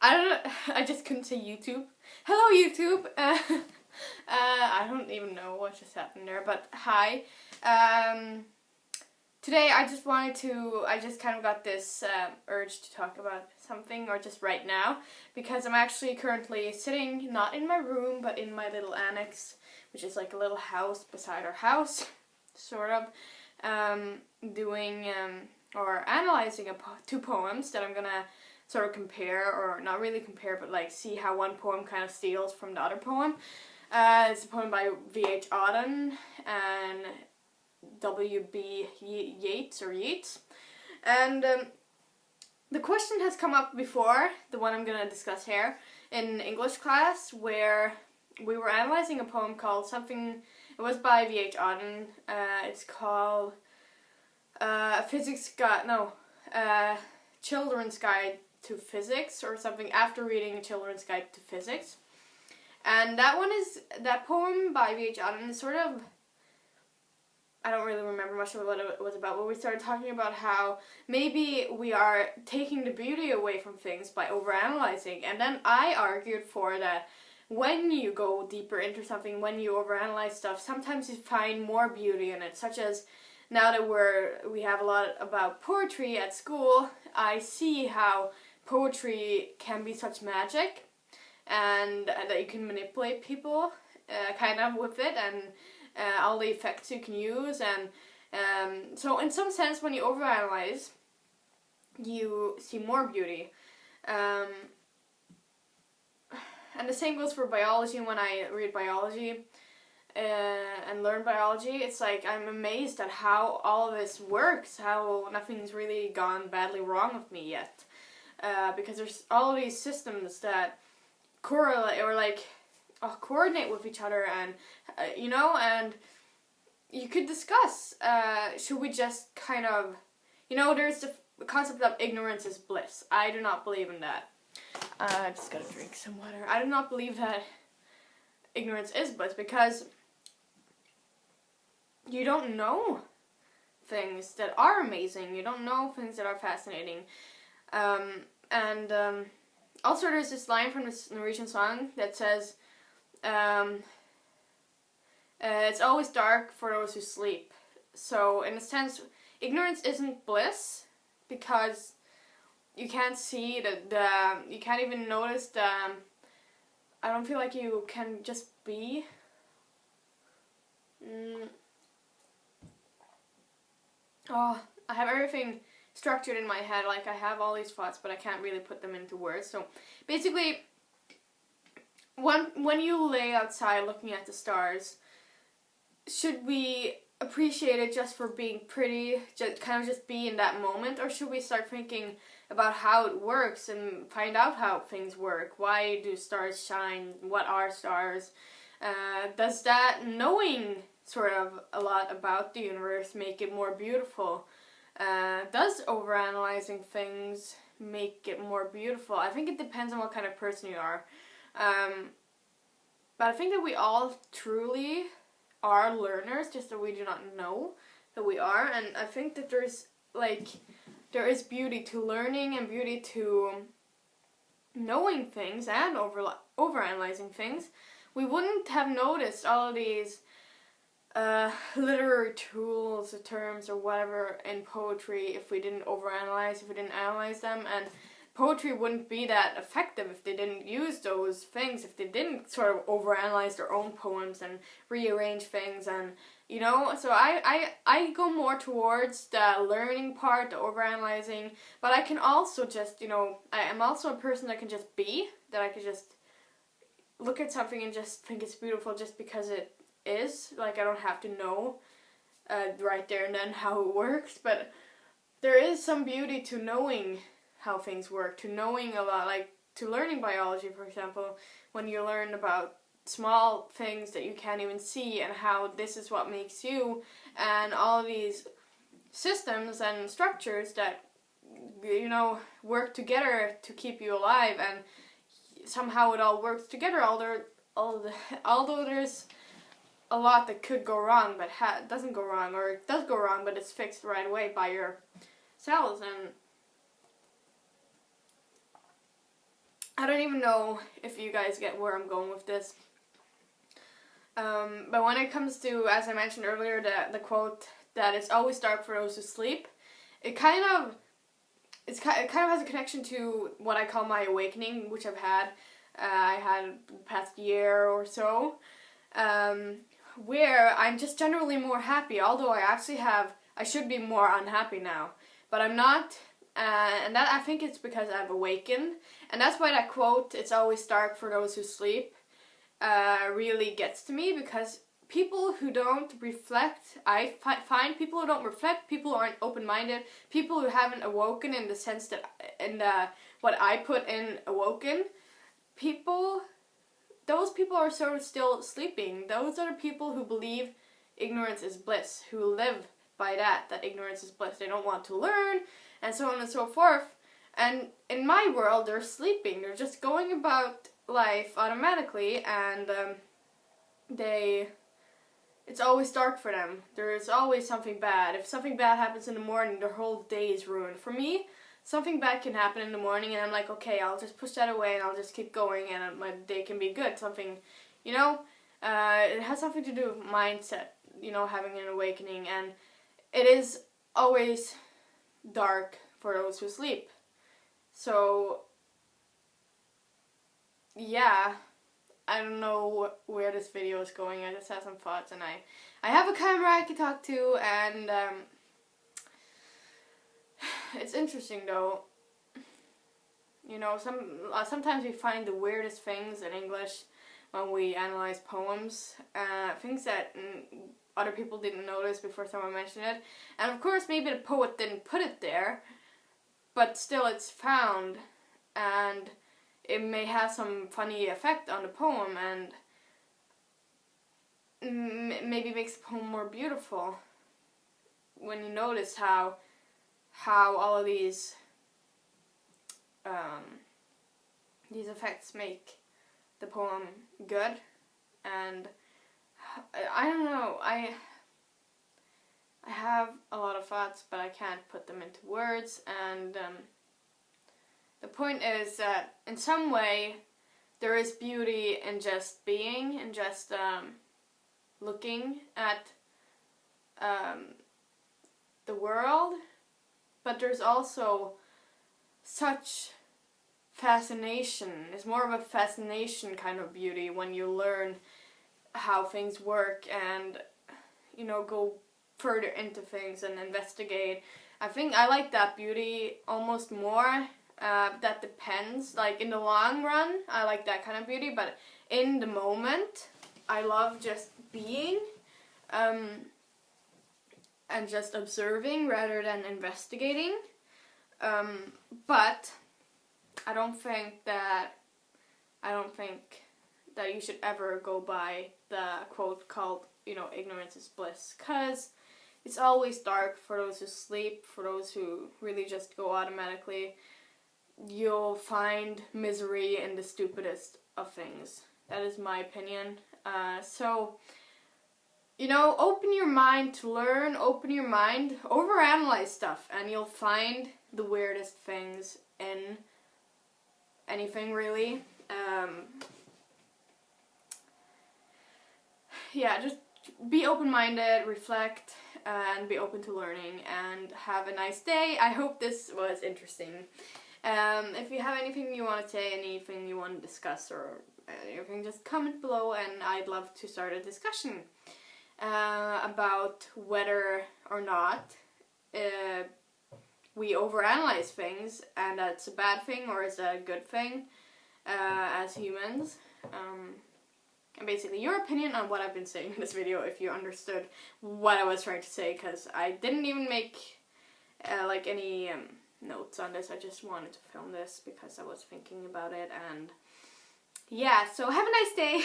I don't know, I just couldn't say YouTube. Hello YouTube! I don't even know what just happened there, but hi. Today I just kind of got this urge to talk about something, or just right now, because I'm actually currently sitting, not in my room, but in my little annex, which is like a little house beside our house, sort of, doing, or analyzing two poems that I'm gonna sort of compare, or not really compare, but like see how one poem kind of steals from the other poem. It's a poem by V.H. Auden and W.B. Yeats. And the question has come up before, the one I'm going to discuss here, in English class, where we were analyzing a poem called something, it was by V.H. Auden, it's called Children's Guide to Physics, or something, after reading a Children's Guide to Physics. And that poem by V.H. Auden is sort of, I don't really remember much of what it was about, but we started talking about how maybe we are taking the beauty away from things by overanalyzing. And then I argued for that when you go deeper into something, when you overanalyze stuff, sometimes you find more beauty in it, such as now that we have a lot about poetry at school, I see how poetry can be such magic, and that you can manipulate people kind of with it, and all the effects you can use, and so in some sense when you overanalyze you see more beauty, and the same goes for biology. When I read biology and learn biology, it's like I'm amazed at how all of this works, how nothing's really gone badly wrong with me yet, because there's all of these systems that correlate or coordinate with each other, and and you could discuss, should we just kind of, there's the concept of ignorance is bliss. I do not believe in that. I just gotta drink some water. I do not believe that ignorance is bliss, because you don't know things that are amazing. You don't know things that are fascinating. Also there's this line from this Norwegian song that says, it's always dark for those who sleep. So in a sense, ignorance isn't bliss, because you can't see you can't even notice I don't feel like you can just be. I have everything structured in my head, like I have all these thoughts, but I can't really put them into words. So basically, when you lay outside looking at the stars, should we appreciate it just for being pretty, just be in that moment, or should we start thinking about how it works and find out how things work? Why do stars shine? What are stars? Does that knowing sort of a lot about the universe make it more beautiful? Does overanalyzing things make it more beautiful? I think it depends on what kind of person you are. But I think that we all truly are learners, just that we do not know that we are. And I think that there is beauty to learning and beauty to knowing things and overanalyzing things. We wouldn't have noticed all of these literary tools or terms or whatever in poetry if we didn't overanalyze, if we didn't analyze them, and poetry wouldn't be that effective if they didn't use those things, if they didn't sort of overanalyze their own poems and rearrange things, and so I go more towards the learning part, the overanalyzing, but I can also just, I am also a person that can just be, that I could just look at something and just think it's beautiful just because it is. Like, I don't have to know right there and then how it works, but there is some beauty to knowing how things work, to knowing a lot, like to learning biology, for example, when you learn about small things that you can't even see and how this is what makes you, and all of these systems and structures that work together to keep you alive, and somehow it all works together, although there's a lot that could go wrong, but doesn't go wrong, or it does go wrong, but it's fixed right away by your cells. And I don't even know if you guys get where I'm going with this. But when it comes to, as I mentioned earlier, the quote that it's always dark for those who sleep, it kind of has a connection to what I call my awakening, which I've had. I had the past year or so, where I'm just generally more happy. Although I should be more unhappy now, but I'm not. And that, I think it's because I've awakened, and that's why that quote, "It's always dark for those who sleep," really gets to me, because people who don't reflect, I find people who don't reflect, people who aren't open-minded, people who haven't awoken in the sense that, what I put in awoken, those people are sort of still sleeping. Those are the people who believe ignorance is bliss, who live by that ignorance is bliss. They don't want to learn, and so on and so forth. And in my world, they're sleeping. They're just going about life automatically, and it's always dark for them. There's always something bad. If something bad happens in the morning, their whole day is ruined. For me, something bad can happen in the morning, and I'm like, okay, I'll just push that away, and I'll just keep going, and my day can be good. Something, it has something to do with mindset, having an awakening, and it is always dark for those who sleep. So, yeah, I don't know where this video is going. I just have some thoughts, and I have a camera I can talk to, and it's interesting though. Sometimes we find the weirdest things in English when we analyze poems, things that other people didn't notice before someone mentioned it. And of course, maybe the poet didn't put it there, but still it's found, and it may have some funny effect on the poem, and maybe makes the poem more beautiful when you notice how all of these effects make the poem good. And I don't know, I have a lot of thoughts, but I can't put them into words, and the point is that in some way there is beauty in just being, and just looking at the world, but there's also such fascination. It's more of a fascination kind of beauty when you learn how things work, and go further into things and investigate. I think I like that beauty almost more. That depends. Like in the long run, I like that kind of beauty, but in the moment, I love just being, and just observing rather than investigating. But I don't think that you should ever go by the quote called, ignorance is bliss, because it's always dark for those who sleep, for those who really just go automatically. You'll find misery in the stupidest of things. That is my opinion. So, open your mind to learn, open your mind, overanalyze stuff, and you'll find the weirdest things in anything, really. Just be open-minded, reflect, and be open to learning, and have a nice day. I hope this was interesting. If you have anything you want to say, anything you want to discuss, or anything, just comment below, and I'd love to start a discussion about whether or not we overanalyze things, and that's a bad thing or is a good thing as humans. And basically your opinion on what I've been saying in this video, if you understood what I was trying to say, because I didn't even make any notes on this. I just wanted to film this because I was thinking about it, and yeah, so have a nice day.